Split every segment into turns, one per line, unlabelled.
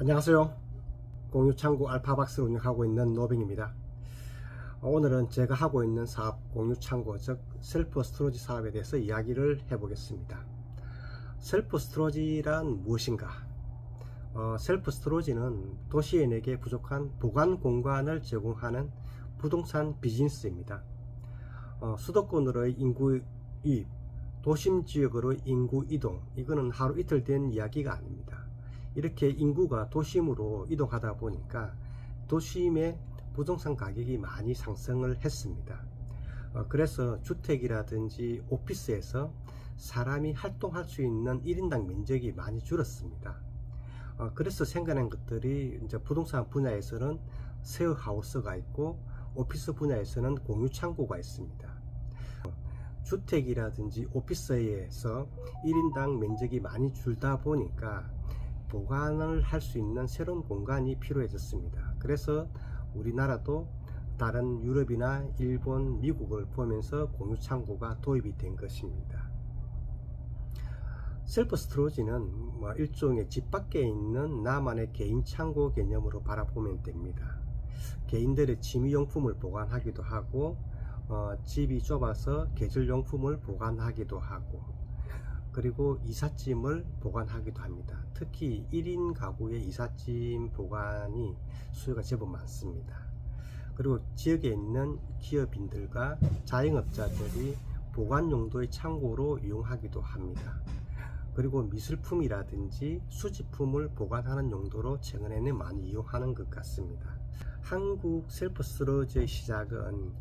안녕하세요. 공유창고 알파박스를 운영하고 있는 노빙입니다. 오늘은 제가 하고 있는 사업 공유창고 즉 셀프 스토리지 사업에 대해서 이야기를 해보겠습니다. 셀프 스토리지란 무엇인가? 셀프 스토리지는 도시인에게 부족한 보관 공간을 제공하는 부동산 비즈니스입니다. 수도권으로의 인구 유입, 도심 지역으로의 인구 이동, 이거는 하루 이틀 된 이야기가 아닙니다. 이렇게 인구가 도심으로 이동하다 보니까 도심의 부동산 가격이 많이 상승을 했습니다. 그래서 주택이라든지 오피스에서 사람이 활동할 수 있는 1인당 면적이 많이 줄었습니다. 그래서 생겨난 것들이 이제 부동산 분야에서는 쉐어하우스가 있고 오피스 분야에서는 공유창고가 있습니다. 주택이라든지 오피스에서 1인당 면적이 많이 줄다 보니까 보관을 할 수 있는 새로운 공간이 필요해졌습니다. 그래서 우리나라도 다른 유럽이나 일본, 미국을 보면서 공유창고가 도입이 된 것입니다. 셀프 스토리지는 일종의 집 밖에 있는 나만의 개인 창고 개념으로 바라보면 됩니다. 개인들의 취미용품을 보관하기도 하고 집이 좁아서 계절용품을 보관하기도 하고 그리고 이삿짐을 보관하기도 합니다. 특히 1인 가구의 이삿짐 보관이 수요가 제법 많습니다. 그리고 지역에 있는 기업인들과 자영업자들이 보관 용도의 창고로 이용하기도 합니다. 그리고 미술품이라든지 수집품을 보관하는 용도로 최근에는 많이 이용하는 것 같습니다. 한국 셀프 스토리지의 시작은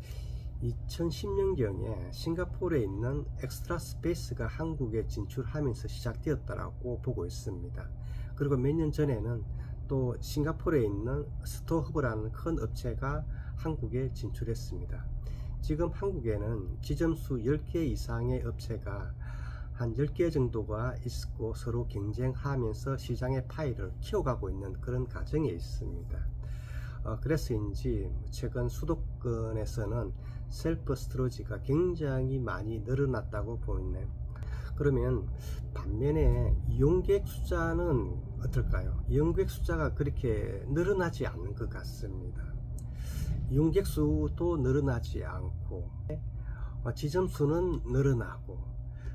2010년경에 싱가포르에 있는 엑스트라 스페이스가 한국에 진출하면서 시작되었다고 보고 있습니다. 그리고 몇 년 전에는 또 싱가포르에 있는 스토어허브라는 큰 업체가 한국에 진출했습니다. 지금 한국에는 지점수 10개 이상의 업체가 한 10개 정도가 있고 서로 경쟁하면서 시장의 파이를 키워가고 있는 그런 과정에 있습니다. 그래서인지 최근 수도권에서는 셀프 스토리지가 굉장히 많이 늘어났다고 보이네요. 그러면 반면에 이용객 숫자는 어떨까요? 이용객 숫자가 그렇게 늘어나지 않는 것 같습니다. 이용객 수도 늘어나지 않고 지점 수는 늘어나고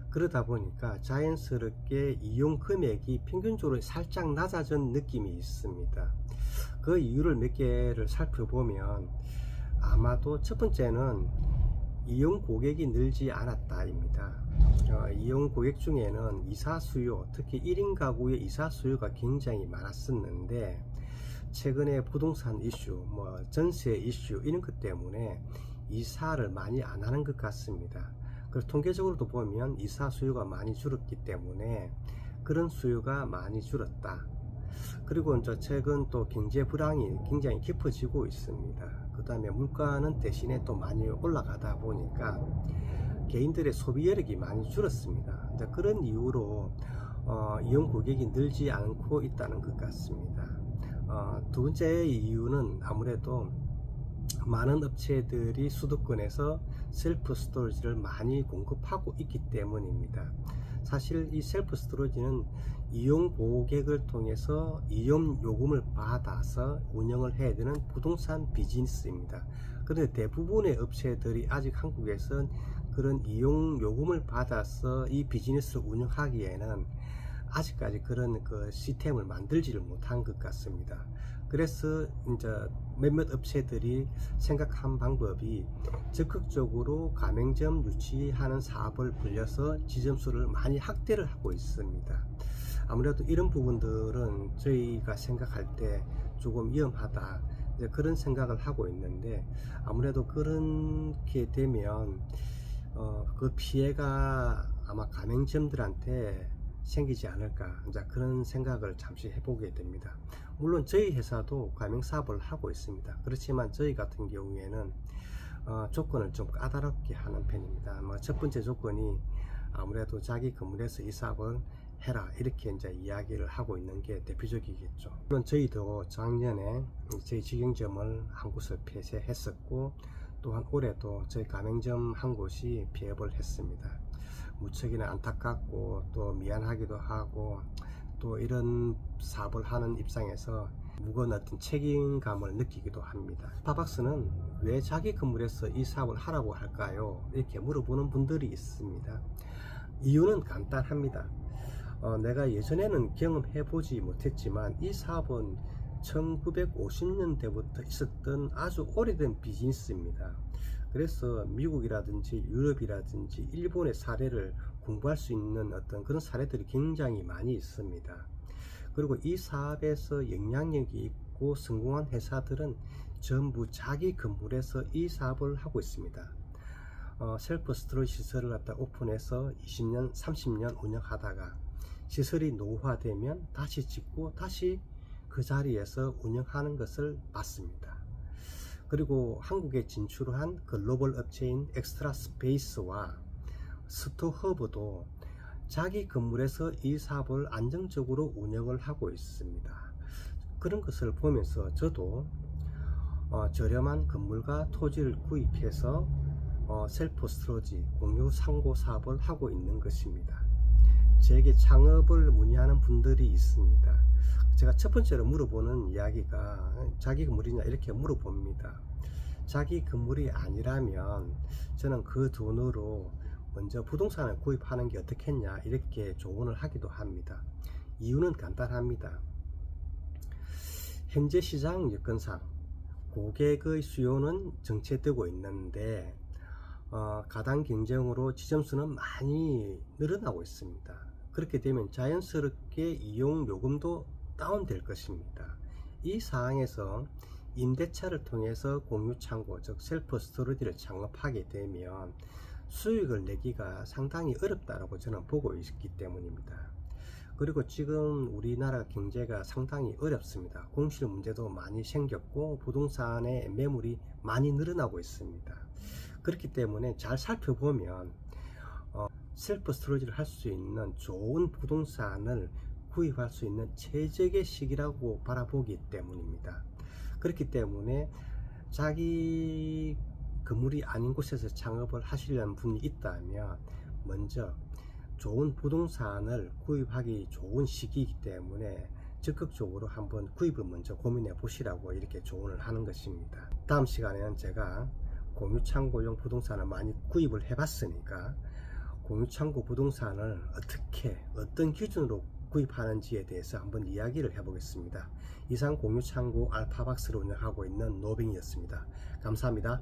그러다 보니까 자연스럽게 이용 금액이 평균적으로 살짝 낮아진 느낌이 있습니다. 그 이유를 몇 개를 살펴보면 아마도 첫 번째는 이용 고객이 늘지 않았다입니다. 이용 고객 중에는 이사 수요, 특히 1인 가구의 이사 수요가 굉장히 많았었는데 최근에 부동산 이슈, 전세 이슈 이런 것 때문에 이사를 많이 안 하는 것 같습니다. 그리고 통계적으로도 보면 이사 수요가 많이 줄었기 때문에 그런 수요가 많이 줄었다. 그리고 이제 최근 또 경제 불황이 굉장히 깊어지고 있습니다. 그 다음에 물가는 대신에 또 많이 올라가다 보니까 개인들의 소비 여력이 많이 줄었습니다. 이제 그런 이유로 이용 고객이 늘지 않고 있다는 것 같습니다. 두 번째 이유는 아무래도 많은 업체들이 수도권에서 셀프 스토리지를 많이 공급하고 있기 때문입니다. 사실 이 셀프 스토리지는 이용 고객을 통해서 이용 요금을 받아서 운영을 해야 되는 부동산 비즈니스입니다. 그런데 대부분의 업체들이 아직 한국에선 그런 이용 요금을 받아서 이 비즈니스를 운영하기에는 아직까지 그런 그 시스템을 만들지를 못한 것 같습니다. 그래서 이제 몇몇 업체들이 생각한 방법이 적극적으로 가맹점 유치하는 사업을 벌여서 지점수를 많이 확대를 하고 있습니다. 아무래도 이런 부분들은 저희가 생각할 때 조금 위험하다 이제 그런 생각을 하고 있는데 아무래도 그렇게 되면 그 피해가 아마 가맹점들한테 생기지 않을까 이제 그런 생각을 잠시 해보게 됩니다. 물론 저희 회사도 가맹 사업을 하고 있습니다. 그렇지만 저희 같은 경우에는 조건을 좀 까다롭게 하는 편입니다. 첫 번째 조건이 아무래도 자기 건물에서 이 사업을 해라 이렇게 이제 이야기를 하고 있는 게 대표적이겠죠. 물론 저희도 작년에 저희 직영점을 한 곳을 폐쇄했었고 또한 올해도 저희 가맹점 한 곳이 폐업을 했습니다. 무척이나 안타깝고 또 미안하기도 하고 또 이런 사업을 하는 입장에서 무거운 어떤 책임감을 느끼기도 합니다. 알파박스는 왜 자기 건물에서 이 사업을 하라고 할까요? 이렇게 물어보는 분들이 있습니다. 이유는 간단합니다. 내가 예전에는 경험해보지 못했지만 이 사업은 1950년대부터 있었던 아주 오래된 비즈니스입니다. 그래서 미국이라든지 유럽이라든지 일본의 사례를 공부할 수 있는 어떤 그런 사례들이 굉장히 많이 있습니다. 그리고 이 사업에서 영향력이 있고 성공한 회사들은 전부 자기 건물에서 이 사업을 하고 있습니다. 셀프 스토리지 시설을 갖다 오픈해서 20년, 30년 운영하다가 시설이 노후화되면 다시 짓고 다시 그 자리에서 운영하는 것을 봤습니다. 그리고 한국에 진출한 글로벌 업체인 엑스트라 스페이스와 스토어허브도 자기 건물에서 이 사업을 안정적으로 운영을 하고 있습니다. 그런 것을 보면서 저도 저렴한 건물과 토지를 구입해서 셀프 스토리지 공유 상고 사업을 하고 있는 것입니다. 제게 창업을 문의하는 분들이 있습니다. 제가 첫 번째로 물어보는 이야기가 자기 건물이냐 이렇게 물어봅니다. 자기 건물이 아니라면 저는 그 돈으로 먼저 부동산을 구입하는 게 어떻겠냐 이렇게 조언을 하기도 합니다. 이유는 간단합니다. 현재 시장 여건상 고객의 수요는 정체되고 있는데 가당 경쟁으로 지점수는 많이 늘어나고 있습니다. 그렇게 되면 자연스럽게 이용 요금도 다운될 것입니다. 이 상황에서 임대차를 통해서 공유 창고 즉 셀프 스토리지를 창업하게 되면 수익을 내기가 상당히 어렵다라고 저는 보고 있기 때문입니다. 그리고 지금 우리나라 경제가 상당히 어렵습니다. 공실 문제도 많이 생겼고 부동산의 매물이 많이 늘어나고 있습니다. 그렇기 때문에 잘 살펴보면 셀프 스토리지를 할 수 있는 좋은 부동산을 구입할 수 있는 최적의 시기라고 바라보기 때문입니다. 그렇기 때문에 자기 건물이 아닌 곳에서 창업을 하시려는 분이 있다면 먼저 좋은 부동산을 구입하기 좋은 시기이기 때문에 적극적으로 한번 구입을 먼저 고민해 보시라고 이렇게 조언을 하는 것입니다. 다음 시간에는 제가 공유창고용 부동산을 많이 구입을 해 봤으니까 공유창고 부동산을 어떤 기준으로 구입하는지에 대해서 한번 이야기를 해 보겠습니다. 이상 공유창고 알파박스를 운영하고 있는 노빙이었습니다. 감사합니다.